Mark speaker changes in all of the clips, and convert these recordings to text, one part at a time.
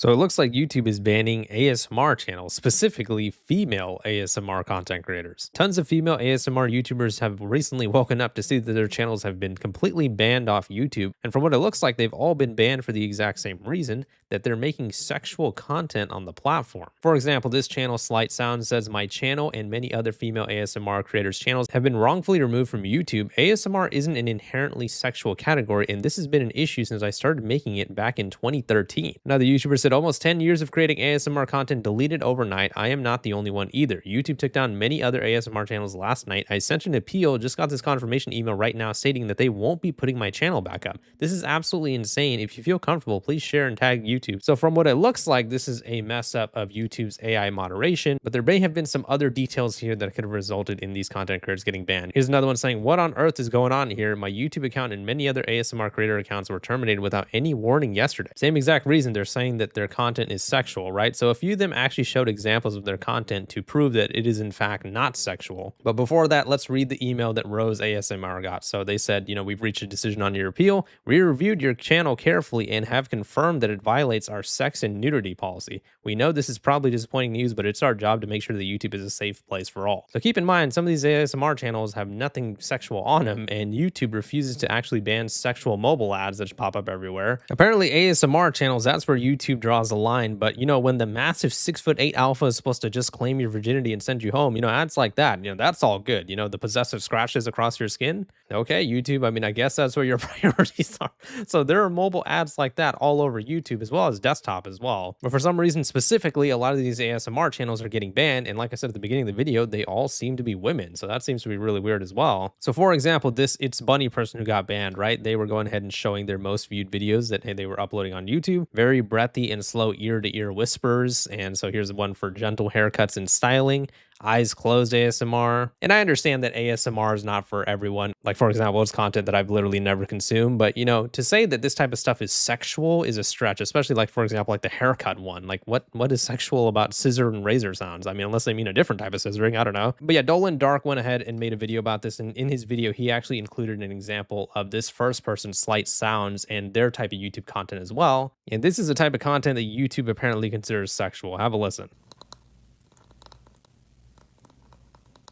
Speaker 1: So it looks like YouTube is banning ASMR channels, specifically female ASMR content creators. Tons of female ASMR YouTubers have recently woken up to see that their channels have been completely banned off YouTube. And from what it looks like, they've all been banned for the exact same reason, that they're making sexual content on the platform. For example, this channel, Slight Sound, says my channel and many other female ASMR creators' channels have been wrongfully removed from YouTube. ASMR isn't an inherently sexual category, and this has been an issue since I started making it back in 2013. Another YouTuber said almost 10 years of creating ASMR content deleted overnight. I am not the only one either. YouTube took down many other ASMR channels last night. I sent an appeal, just got this confirmation email right now stating that they won't be putting my channel back up. This is absolutely insane. If you feel comfortable, please share and tag YouTube. So from what it looks like, this is a mess up of YouTube's AI moderation, but there may have been some other details here that could have resulted in these content creators getting banned. Here's another one saying, what on earth is going on here? My YouTube account and many other ASMR creator accounts were terminated without any warning yesterday. Same exact reason. They're saying that their content is sexual, right? So a few of them actually showed examples of their content to prove that it is in fact not sexual. But before that, let's read the email that RoseASMR got. So they said, we've reached a decision on your appeal. We reviewed your channel carefully and have confirmed that it violates our sex and nudity policy. We know this is probably disappointing news, but it's our job to make sure that YouTube is a safe place for all. So keep in mind, some of these ASMR channels have nothing sexual on them, and YouTube refuses to actually ban sexual mobile ads that pop up everywhere. Apparently ASMR channels, that's where YouTube draws the line. But when the massive 6'8" alpha is supposed to just claim your virginity and send you home, ads like that, that's all good. The possessive scratches across your skin. Okay, YouTube, I guess that's where your priorities are. So there are mobile ads like that all over YouTube as well as desktop as well. But for some reason specifically, a lot of these ASMR channels are getting banned. And like I said at the beginning of the video, they all seem to be women. So that seems to be really weird as well. So for example, this It's Bunny person who got banned, right? They were going ahead and showing their most viewed videos that they were uploading on YouTube. Very breathy and slow ear-to-ear whispers. And so here's one for gentle haircuts and styling. Eyes closed ASMR. And I understand that ASMR is not for everyone. Like, for example, it's content that I've literally never consumed. But, to say that this type of stuff is sexual is a stretch, especially like, for example, like the haircut one. Like, what is sexual about scissor and razor sounds? Unless they mean a different type of scissoring, I don't know. But yeah, Dolan Dark went ahead and made a video about this. And in his video, he actually included an example of this first person, Slight Sounds, and their type of YouTube content as well. And this is the type of content that YouTube apparently considers sexual. Have a listen.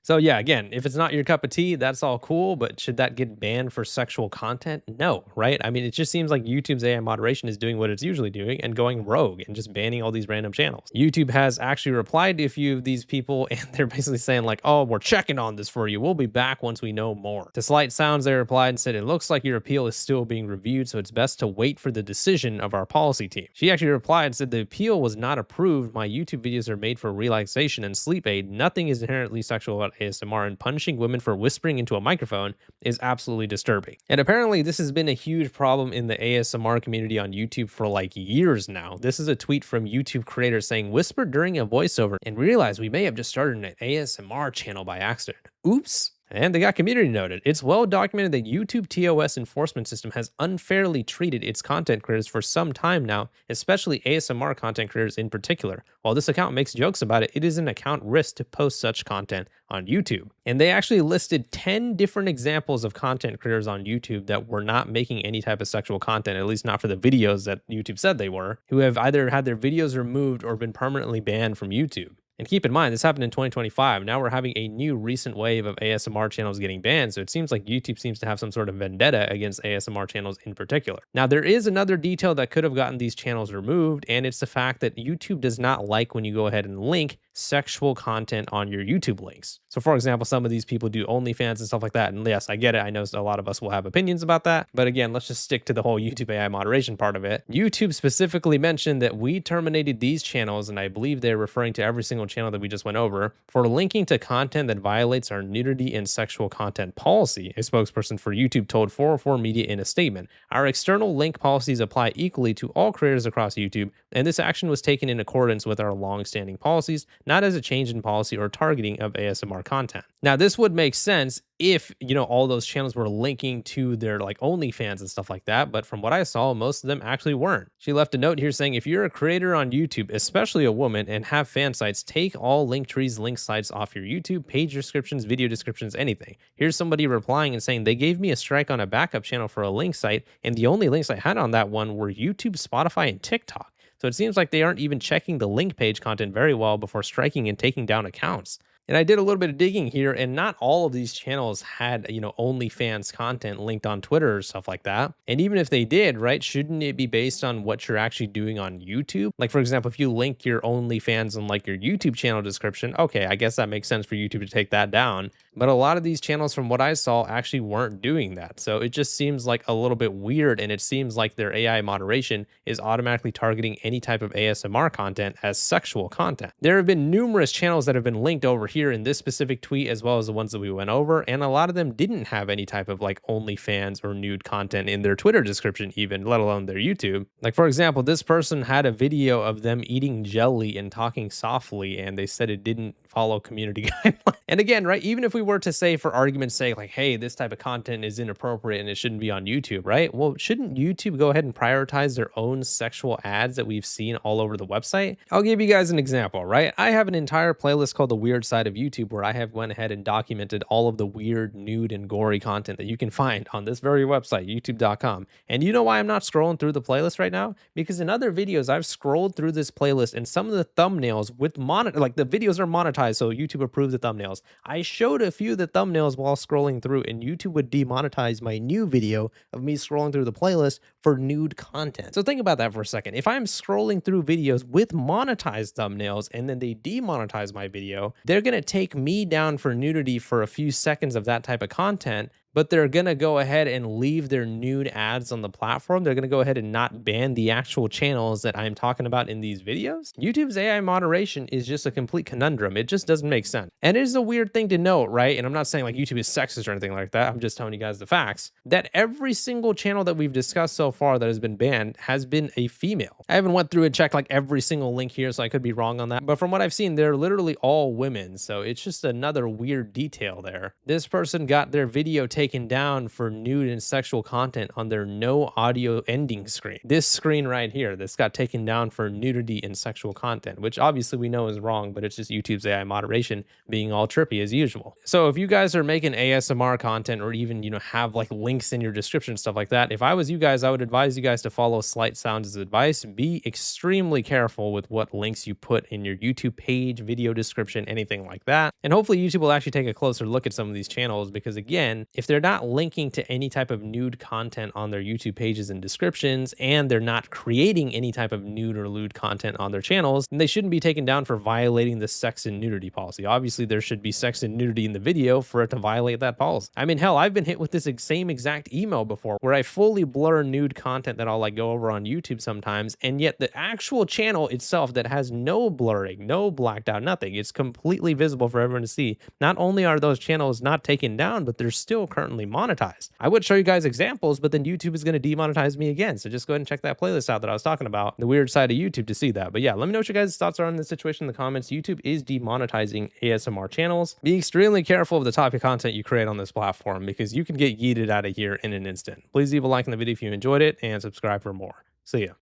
Speaker 1: So yeah, again, if it's not your cup of tea, that's all cool, but should that get banned for sexual content? No, right? It just seems like YouTube's AI moderation is doing what it's usually doing and going rogue and just banning all these random channels. YouTube has actually replied to a few of these people, and they're basically saying like, oh, we're checking on this for you. We'll be back once we know more. To Slight Sounds, they replied and said, it looks like your appeal is still being reviewed, so it's best to wait for the decision of our policy team. She actually replied and said, the appeal was not approved. My YouTube videos are made for relaxation and sleep aid. Nothing is inherently sexual about ASMR, and punishing women for whispering into a microphone is absolutely disturbing. And apparently this has been a huge problem in the ASMR community on YouTube for like years now. This is a tweet from YouTube creators saying, whisper during a voiceover and realize we may have just started an ASMR channel by accident. Oops. And they got community noted. It's well documented that YouTube TOS enforcement system has unfairly treated its content creators for some time now, especially ASMR content creators in particular. While this account makes jokes about it, it is an account risk to post such content on YouTube. And they actually listed 10 different examples of content creators on YouTube that were not making any type of sexual content, at least not for the videos that YouTube said they were, who have either had their videos removed or been permanently banned from YouTube. And keep in mind, this happened in 2025. Now we're having a new recent wave of ASMR channels getting banned. So it seems like YouTube seems to have some sort of vendetta against ASMR channels in particular. Now, there is another detail that could have gotten these channels removed, and it's the fact that YouTube does not like when you go ahead and link sexual content on your YouTube links. So for example, some of these people do OnlyFans and stuff like that. And yes, I get it. I know a lot of us will have opinions about that. But again, let's just stick to the whole YouTube AI moderation part of it. YouTube specifically mentioned that we terminated these channels, and I believe they're referring to every single channel that we just went over, for linking to content that violates our nudity and sexual content policy, a spokesperson for YouTube told 404 Media in a statement. Our external link policies apply equally to all creators across YouTube, and this action was taken in accordance with our long-standing policies, not as a change in policy or targeting of ASMR content. Now, this would make sense if, all those channels were linking to their like OnlyFans and stuff like that. But from what I saw, most of them actually weren't. She left a note here saying, if you're a creator on YouTube, especially a woman, and have fan sites, take all link trees, link sites off your YouTube, page descriptions, video descriptions, anything. Here's somebody replying and saying, they gave me a strike on a backup channel for a link site, and the only links I had on that one were YouTube, Spotify, and TikTok. So it seems like they aren't even checking the link page content very well before striking and taking down accounts. And I did a little bit of digging here, and not all of these channels had, OnlyFans content linked on Twitter or stuff like that. And even if they did, right, shouldn't it be based on what you're actually doing on YouTube? Like, for example, if you link your OnlyFans in like your YouTube channel description, okay, I guess that makes sense for YouTube to take that down. But a lot of these channels, from what I saw, actually weren't doing that. So it just seems like a little bit weird, and it seems like their AI moderation is automatically targeting any type of ASMR content as sexual content. There have been numerous channels that have been linked over here in this specific tweet, as well as the ones that we went over, and a lot of them didn't have any type of like OnlyFans or nude content in their Twitter description even, let alone their YouTube. Like, for example, this person had a video of them eating jelly and talking softly, and they said it didn't follow community guidelines. And again, right, even if we were to say, for argument's sake, like, hey, this type of content is inappropriate and it shouldn't be on YouTube, right? Well, shouldn't YouTube go ahead and prioritize their own sexual ads that we've seen all over the website? I'll give you guys an example, right? I have an entire playlist called The Weird Side of YouTube, where I have went ahead and documented all of the weird, nude, and gory content that you can find on this very website, youtube.com. And you know why I'm not scrolling through the playlist right now? Because in other videos, I've scrolled through this playlist, and some of the thumbnails with like the videos are monetized, so YouTube approves the thumbnails. I showed a few of the thumbnails while scrolling through, and YouTube would demonetize my new video of me scrolling through the playlist for nude content. So think about that for a second. If I'm scrolling through videos with monetized thumbnails and then they demonetize my video, they're going to take me down for nudity for a few seconds of that type of content, but they're going to go ahead and leave their nude ads on the platform. They're going to go ahead and not ban the actual channels that I'm talking about in these videos. YouTube's AI moderation is just a complete conundrum. It just doesn't make sense. And it is a weird thing to note, right? And I'm not saying like YouTube is sexist or anything like that. I'm just telling you guys the facts, that every single channel that we've discussed so far that has been banned has been a female. I haven't went through and checked like every single link here, so I could be wrong on that. But from what I've seen, they're literally all women. So it's just another weird detail there. This person got their video taken down for nude and sexual content on their no audio ending screen. This screen right here, this got taken down for nudity and sexual content, which obviously we know is wrong, but it's just YouTube's AI moderation being all trippy as usual. So if you guys are making ASMR content, or even, have like links in your description, stuff like that, if I was you guys, I would advise you guys to follow Slight Sounds' advice. Be extremely careful with what links you put in your YouTube page, video description, anything like that. And hopefully YouTube will actually take a closer look at some of these channels, because again, if they're not linking to any type of nude content on their YouTube pages and descriptions, and they're not creating any type of nude or lewd content on their channels, then they shouldn't be taken down for violating the sex and nudity policy. Obviously, there should be sex and nudity in the video for it to violate that policy. I mean, hell, I've been hit with this same exact email before, where I fully blur nude content that I'll like go over on YouTube sometimes, and yet the actual channel itself that has no blurring, no blacked out, nothing, it's completely visible for everyone to see. Not only are those channels not taken down, but they're still currently monetized. I would show you guys examples, but then YouTube is going to demonetize me again. So just go ahead and check that playlist out that I was talking about, The Weird Side of YouTube, to see that. But yeah, let me know what your guys' thoughts are on this situation in the comments. YouTube is demonetizing ASMR channels. Be extremely careful of the type of content you create on this platform, because you can get yeeted out of here in an instant. Please leave a like in the video if you enjoyed it, and subscribe for more. See ya.